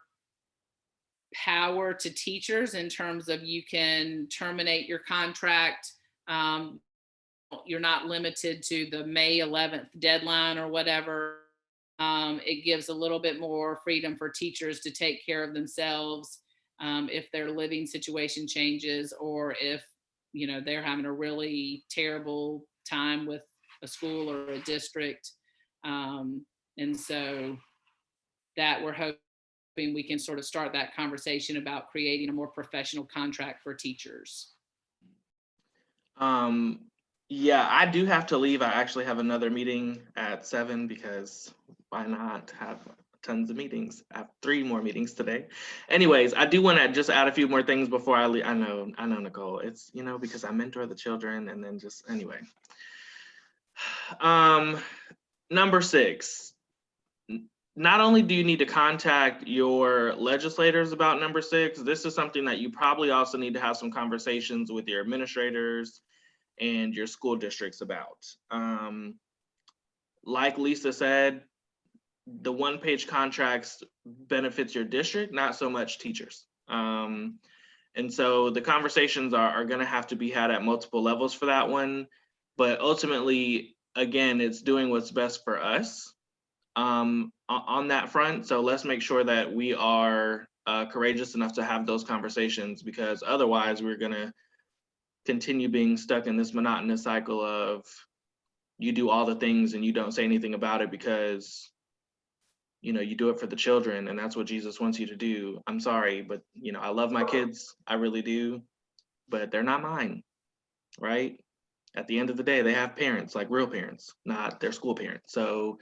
power to teachers in terms of you can terminate your contract. You're not limited to the May 11th deadline or whatever. It gives a little bit more freedom for teachers to take care of themselves if their living situation changes, or if, you know, they're having a really terrible time with a school or a district. And so that we're hoping we can sort of start that conversation about creating a more professional contract for teachers. Yeah, I do have to leave. I actually have another meeting at 7 because why not have tons of meetings? I have 3 more meetings today. Anyways, I do want to just add a few more things before I leave. I know, Nicole. It's, you know, because I mentor the children, and then just anyway. number 6, not only do you need to contact your legislators about number 6, this is something that you probably also need to have some conversations with your administrators and your school districts about. Like Lisa said, the one-page contracts benefits your district, not so much teachers. And so the conversations are going to have to be had at multiple levels for that one. But ultimately, again, it's doing what's best for us on that front. So let's make sure that we are courageous enough to have those conversations, because otherwise we're going to continue being stuck in this monotonous cycle of you do all the things and you don't say anything about it because you do it for the children and that's what Jesus wants you to do. I'm sorry, but I love my kids, I really do, but they're not mine, right? At the end of the day, they have parents, like real parents, not their school parents. So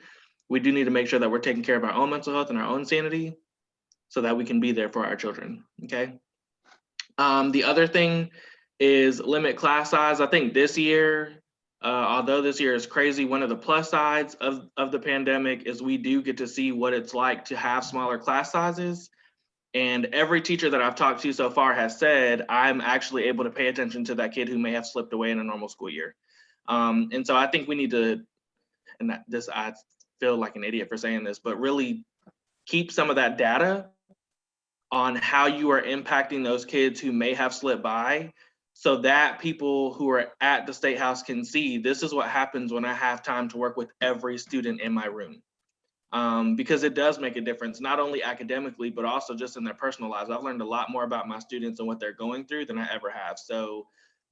we do need to make sure that we're taking care of our own mental health and our own sanity so that we can be there for our children, okay? The other thing is limit class size. I think this year, although this year is crazy, one of the plus sides of the pandemic is we do get to see what it's like to have smaller class sizes. And every teacher that I've talked to so far has said, I'm actually able to pay attention to that kid who may have slipped away in a normal school year. And so I think we need to, and I feel like an idiot for saying this, but really keep some of that data on how you are impacting those kids who may have slipped by, so that people who are at the State House can see this is what happens when I have time to work with every student in my room. Because it does make a difference, not only academically, but also just in their personal lives. I've learned a lot more about my students and what they're going through than I ever have. So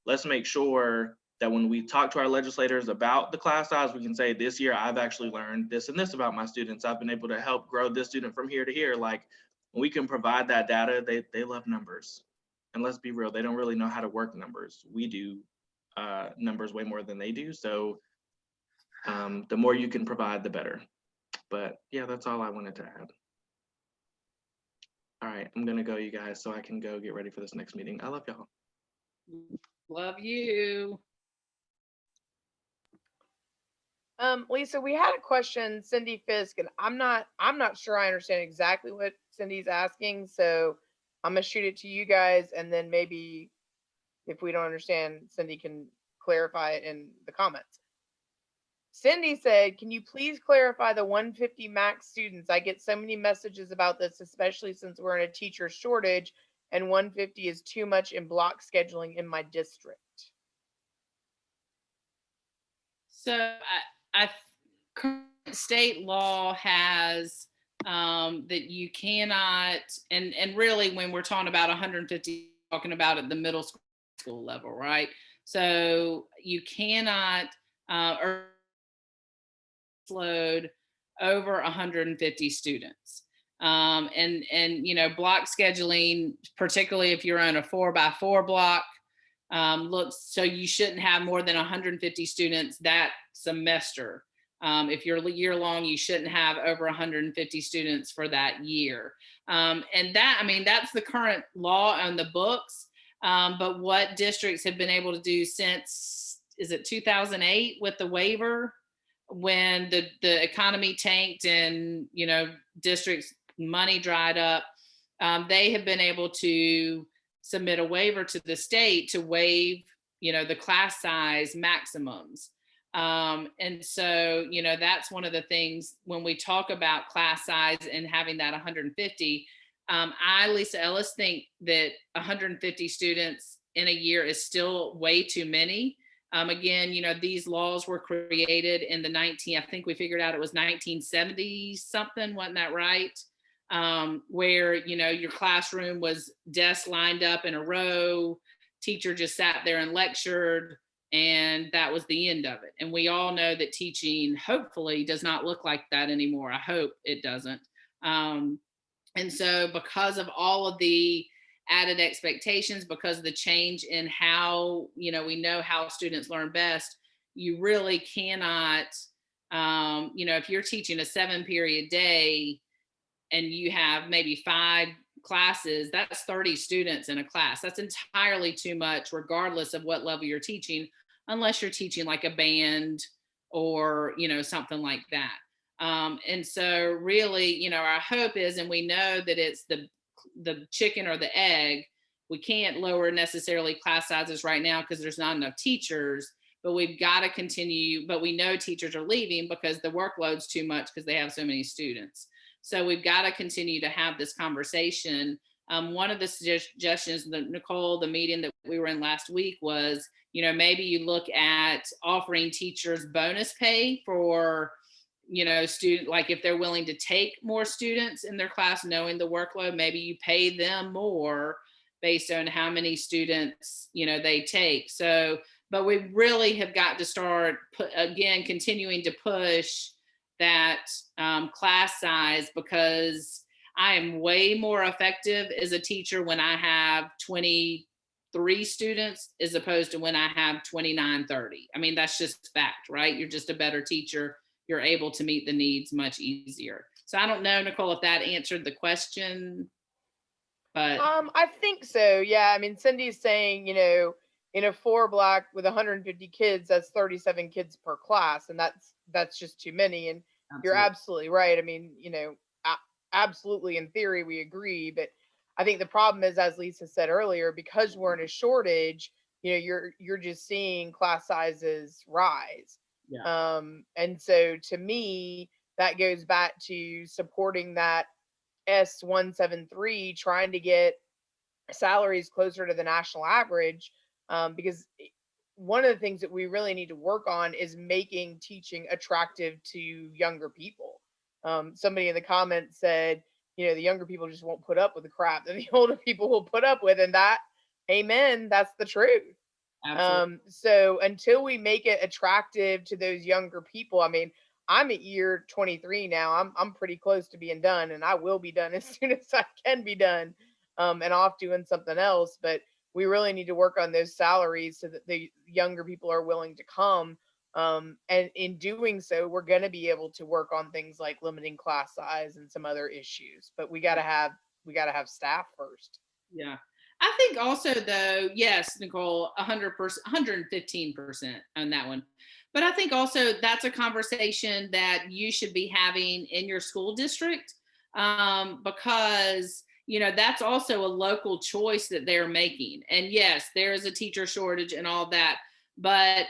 let's make sure that when we talk to our legislators about the class size, we can say, this year I've actually learned this and this about my students. I've been able to help grow this student from here to here. Like, when we can provide that data, they love numbers. And let's be real, they don't really know how to work numbers. We do numbers way more than they do. So the more you can provide, the better. But yeah, that's all I wanted to add. All right, I'm gonna go, you guys, so I can go get ready for this next meeting. I love y'all. Love you. Lisa, we had a question, Cindy Fisk, and I'm not sure I understand exactly what Cindy's asking, so I'm gonna shoot it to you guys, and then maybe if we don't understand, Cindy can clarify it in the comments. Cindy said, can you please clarify the 150 max students? I get so many messages about this, especially since we're in a teacher shortage and 150 is too much in block scheduling in my district. So current state law has that you cannot, and really when we're talking about 150, talking about at the middle school level, right? So you cannot load over 150 students. And block scheduling, particularly if you're on a 4x4 block, looks, so you shouldn't have more than 150 students that semester. If you're year long, you shouldn't have over 150 students for that year. And that's the current law on the books. But what districts have been able to do since, is it 2008 with the waiver, when the economy tanked and, districts' money dried up, they have been able to submit a waiver to the state to waive, the class size maximums. And so, that's one of the things when we talk about class size and having that 150, I, Lisa Ellis, think that 150 students in a year is still way too many. Again, these laws were created in I think we figured out it was 1970 something, wasn't that right? Where, your classroom was desks lined up in a row, teacher just sat there and lectured, and that was the end of it. And we all know that teaching hopefully does not look like that anymore. I hope it doesn't. And so because of all of the added expectations, because of the change in how, we know how students learn best, you really cannot, if you're teaching a 7-period day and you have maybe 5 classes, that's 30 students in a class. That's entirely too much, regardless of what level you're teaching, unless you're teaching like a band or, something like that. And so really, our hope is, and we know that it's the chicken or the egg. We can't lower necessarily class sizes right now because there's not enough teachers, but we've got to continue. But we know teachers are leaving because the workload's too much because they have so many students. So we've got to continue to have this conversation. One of the suggestions that Nicole, the meeting that we were in last week was, maybe you look at offering teachers bonus pay for, student, like if they're willing to take more students in their class, knowing the workload, maybe you pay them more based on how many students, they take. So, but we really have got to start continuing to push that class size, because I am way more effective as a teacher when I have 23 students as opposed to when I have 29, 30. I mean, that's just fact, right? You're just a better teacher. You're able to meet the needs much easier. So I don't know, Nicole, if that answered the question, but. I think so. Yeah. I mean, Cindy's saying, in a 4 block with 150 kids, that's 37 kids per class. And that's just too many. And you're absolutely right. I mean, absolutely, in theory, we agree. But I think the problem is, as Lisa said earlier, because we're in a shortage, you're just seeing class sizes rise. Yeah. And so to me, that goes back to supporting that S173, trying to get salaries closer to the national average, because one of the things that we really need to work on is making teaching attractive to younger people. Somebody in the comments said, the younger people just won't put up with the crap that the older people will put up with, and that, amen, that's the truth. Absolutely. So until we make it attractive to those younger people, I mean, I'm at year 23 now. I'm pretty close to being done, and I will be done as soon as I can be done, and off doing something else. But we really need to work on those salaries so that the younger people are willing to come. And in doing so, we're going to be able to work on things like limiting class size and some other issues. But we got to have staff first. Yeah. I think also, though, yes, Nicole, 100%, 115% on that one. But I think also that's a conversation that you should be having in your school district, because, that's also a local choice that they're making. And yes, there is a teacher shortage and all that. But,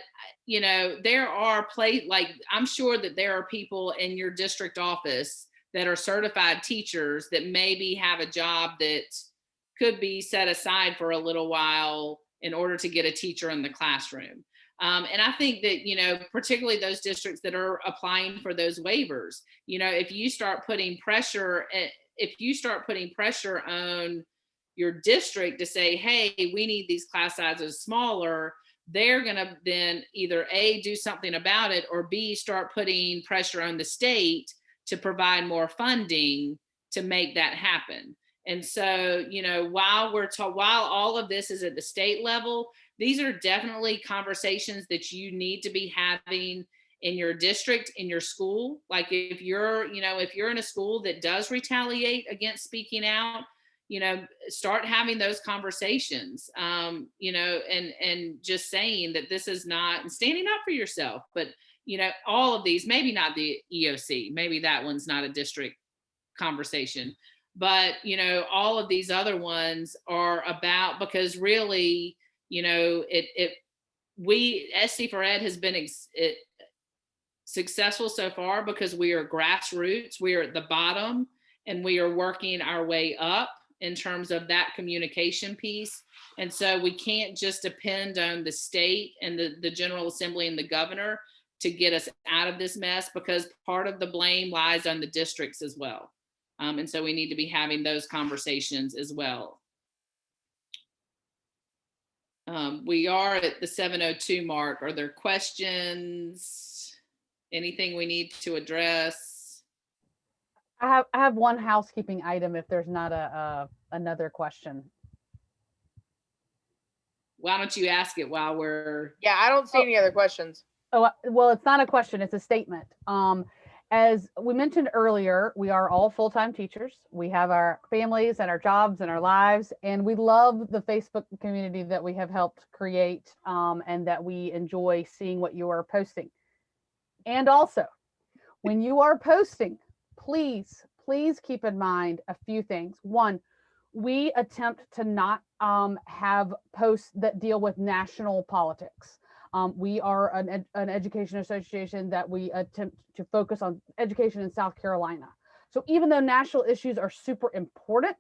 there are I'm sure that there are people in your district office that are certified teachers that maybe have a job that could be set aside for a little while in order to get a teacher in the classroom. And I think that, particularly those districts that are applying for those waivers, if you start putting pressure on your district to say, hey, we need these class sizes smaller, they're going to then either A, do something about it, or B, start putting pressure on the state to provide more funding to make that happen. And so, while all of this is at the state level, these are definitely conversations that you need to be having in your district, in your school. Like if you're in a school that does retaliate against speaking out, start having those conversations, and just saying that this is not, and standing up for yourself. But, all of these, maybe not the EOC, maybe that one's not a district conversation. But, all of these other ones are about, because really, SC for Ed has been successful so far because we are grassroots, we are at the bottom, and we are working our way up in terms of that communication piece. And so we can't just depend on the state and the General Assembly and the governor to get us out of this mess, because part of the blame lies on the districts as well. And so we need to be having those conversations as well. We are at the 7:02 mark. Are there questions? Anything we need to address? I have one housekeeping item if there's not another question. Why don't you ask it while we're... Yeah, I don't see any other questions. Oh, well, it's not a question, it's a statement. As we mentioned earlier, we are all full-time teachers. We have our families and our jobs and our lives, and we love the Facebook community that we have helped create, and that we enjoy seeing what you are posting. And also, when you are posting, please keep in mind a few things. One, we attempt to not have posts that deal with national politics. We are an education association that we attempt to focus on education in South Carolina. So even though national issues are super important,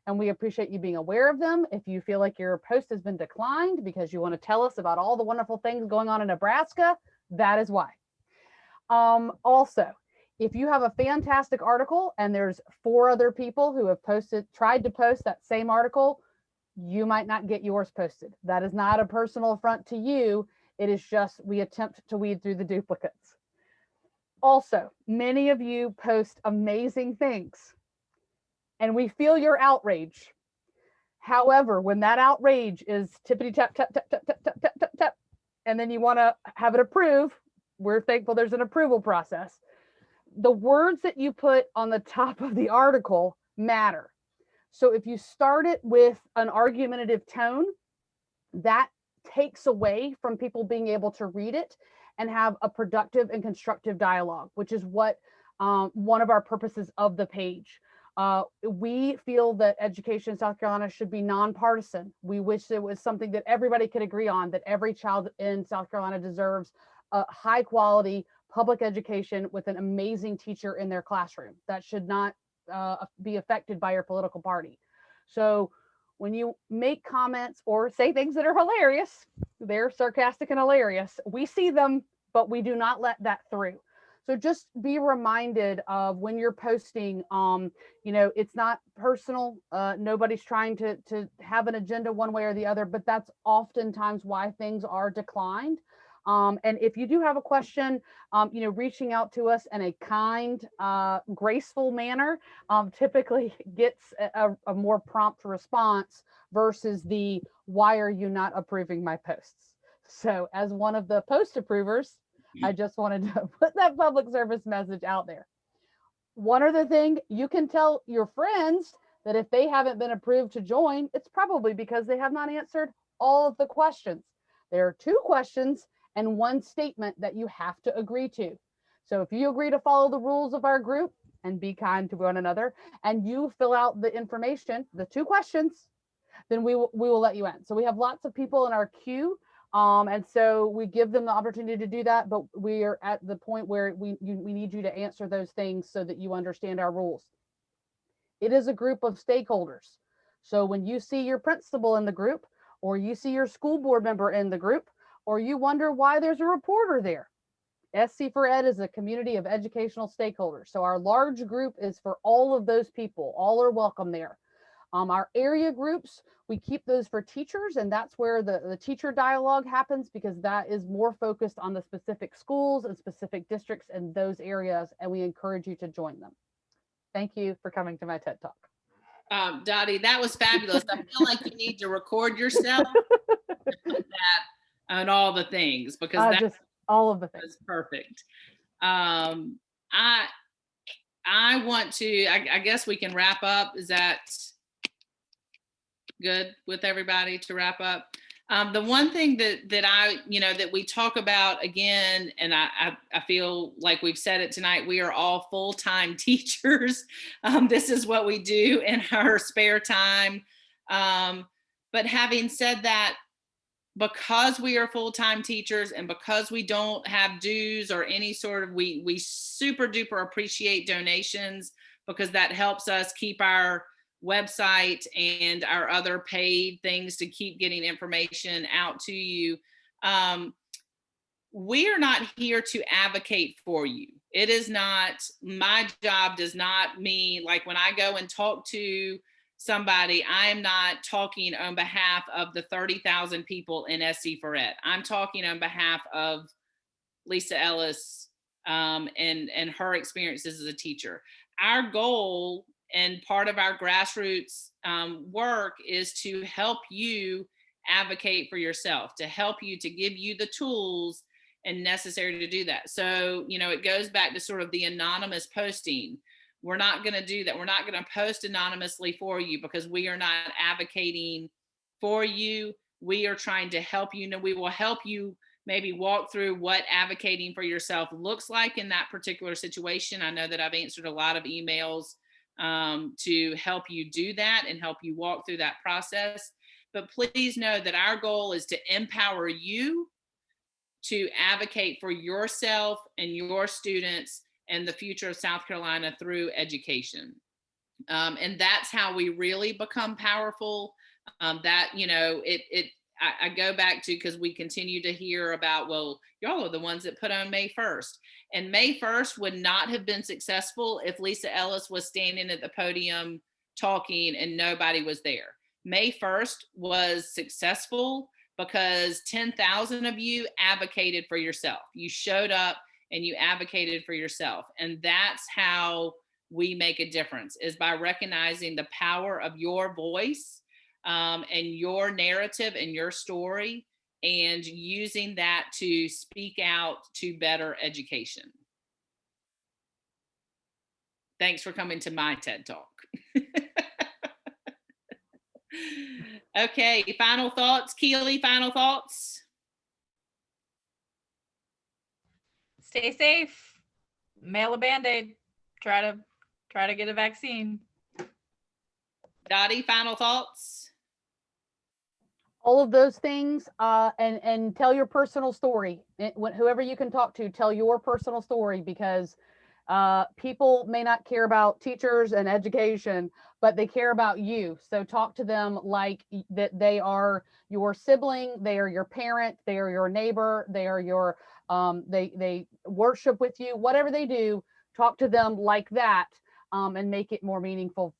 and we appreciate you being aware of them, if you feel like your post has been declined because you want to tell us about all the wonderful things going on in Nebraska, that is why. Also, if you have a fantastic article and there's 4 other people who have tried to post that same article, you might not get yours posted. That is not a personal affront to you. It is just we attempt to weed through the duplicates. Also, many of you post amazing things, and we feel your outrage. However, when that outrage is tippity tap, tap, tap, tap, tap, tap, tap, tap, tap, and then you want to have it approved, we're thankful there's an approval process. The words that you put on the top of the article matter. So if you start it with an argumentative tone, that takes away from people being able to read it and have a productive and constructive dialogue, which is what one of our purposes of the page. We feel that education in South Carolina should be nonpartisan. We wish it was something that everybody could agree on, that every child in South Carolina deserves a high quality public education with an amazing teacher in their classroom. That should not be affected by your political party. So when you make comments or say things that are hilarious, they're sarcastic and hilarious, we see them, but we do not let that through. So just be reminded of when you're posting, it's not personal. Nobody's trying to have an agenda one way or the other, but that's oftentimes why things are declined. And if you do have a question, reaching out to us in a kind, graceful manner typically gets a more prompt response versus the why are you not approving my posts? So as one of the post approvers, I just wanted to put that public service message out there. One other thing, you can tell your friends that if they haven't been approved to join, it's probably because they have not answered all of the questions. There are 2 questions and 1 statement that you have to agree to. So if you agree to follow the rules of our group and be kind to one another, and you fill out the information, the 2 questions, then we will let you in. So we have lots of people in our queue. And so we give them the opportunity to do that, but we are at the point where we need you to answer those things so that you understand our rules. It is a group of stakeholders. So when you see your principal in the group, or you see your school board member in the group, or you wonder why there's a reporter there, SC for Ed is a community of educational stakeholders. So our large group is for all of those people. All are welcome there. Our area groups, we keep those for teachers, and that's where the teacher dialogue happens, because that is more focused on the specific schools and specific districts in those areas, and we encourage you to join them. Thank you for coming to my TED Talk. Dottie, that was fabulous. I feel like you need to record yourself that and all the things, because that's just all of the things. That's perfect. I want to, I guess we can wrap up. Is that good with everybody to wrap up? The one thing that I, that we talk about again, and I feel like we've said it tonight, we are all full-time teachers. This is what we do in our spare time. But having said that, because we are full-time teachers and because we don't have dues or any sort of, we super duper appreciate donations, because that helps us keep our website and our other paid things to keep getting information out to you. We are not here to advocate for you. It is not, my job does not mean, like when I go and talk to somebody, I am not talking on behalf of the 30,000 people in SC for Ed. I'm talking on behalf of Lisa Ellis and her experiences as a teacher. Our goal and part of our grassroots work is to help you advocate for yourself, to help you, to give you the tools and necessary to do that. So, it goes back to sort of the anonymous posting. We're not going to do that. We're not going to post anonymously for you, because we are not advocating for you. We are trying to help you. We will help you maybe walk through what advocating for yourself looks like in that particular situation. I know that I've answered a lot of emails to help you do that and help you walk through that process. But please know that our goal is to empower you to advocate for yourself and your students and the future of South Carolina through education. And that's how we really become powerful. That, you know, I go back to, because we continue to hear about, well, y'all are the ones that put on May 1st. And May 1st would not have been successful if Lisa Ellis was standing at the podium talking and nobody was there. May 1st was successful because 10,000 of you advocated for yourself. You showed up and you advocated for yourself. And that's how we make a difference, is by recognizing the power of your voice and your narrative and your story, and using that to speak out to better education. Thanks for coming to my TED Talk. Okay, final thoughts. Keely, final thoughts? Stay safe. Mail a Band-Aid. Try to get a vaccine. Dottie, final thoughts? All of those things, and tell your personal story. Whoever you can talk to, tell your personal story, because people may not care about teachers and education, but they care about you. So talk to them like that they are your sibling, they are your parent, they are your neighbor, they are your they worship with you. Whatever they do, talk to them like that, and make it more meaningful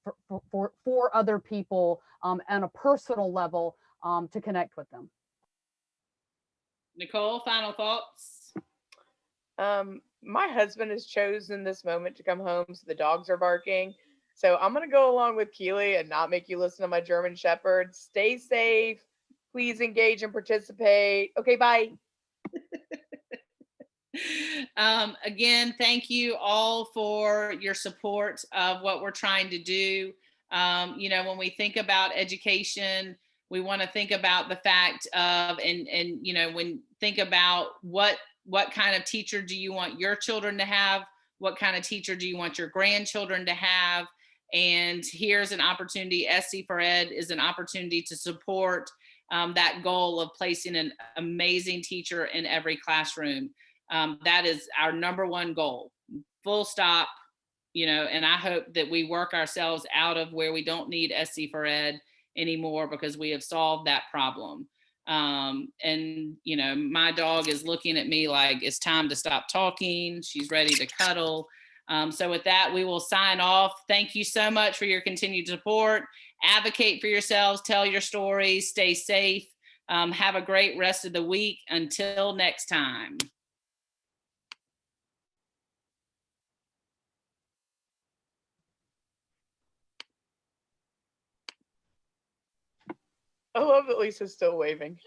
for other people on a personal level, to connect with them. Nicole, final thoughts? My husband has chosen this moment to come home, so the dogs are barking. So I'm going to go along with Keely and not make you listen to my German Shepherd. Stay safe. Please engage and participate. Okay, bye. Again, thank you all for your support of what we're trying to do. You know, when we think about education, we want to think about the fact of, and you know, when think about what kind of teacher do you want your children to have? What kind of teacher do you want your grandchildren to have? And here's an opportunity. SC for Ed is an opportunity to support that goal of placing an amazing teacher in every classroom. That is our number one goal, full stop, you know, and I hope that we work ourselves out of where we don't need SC for Ed anymore, because we have solved that problem. And, you know, my dog is looking at me like it's time to stop talking. She's ready to cuddle. So with that, we will sign off. Thank you so much for your continued support. Advocate for yourselves, tell your stories, stay safe. Have a great rest of the week. Until next time. I love that Lisa's still waving.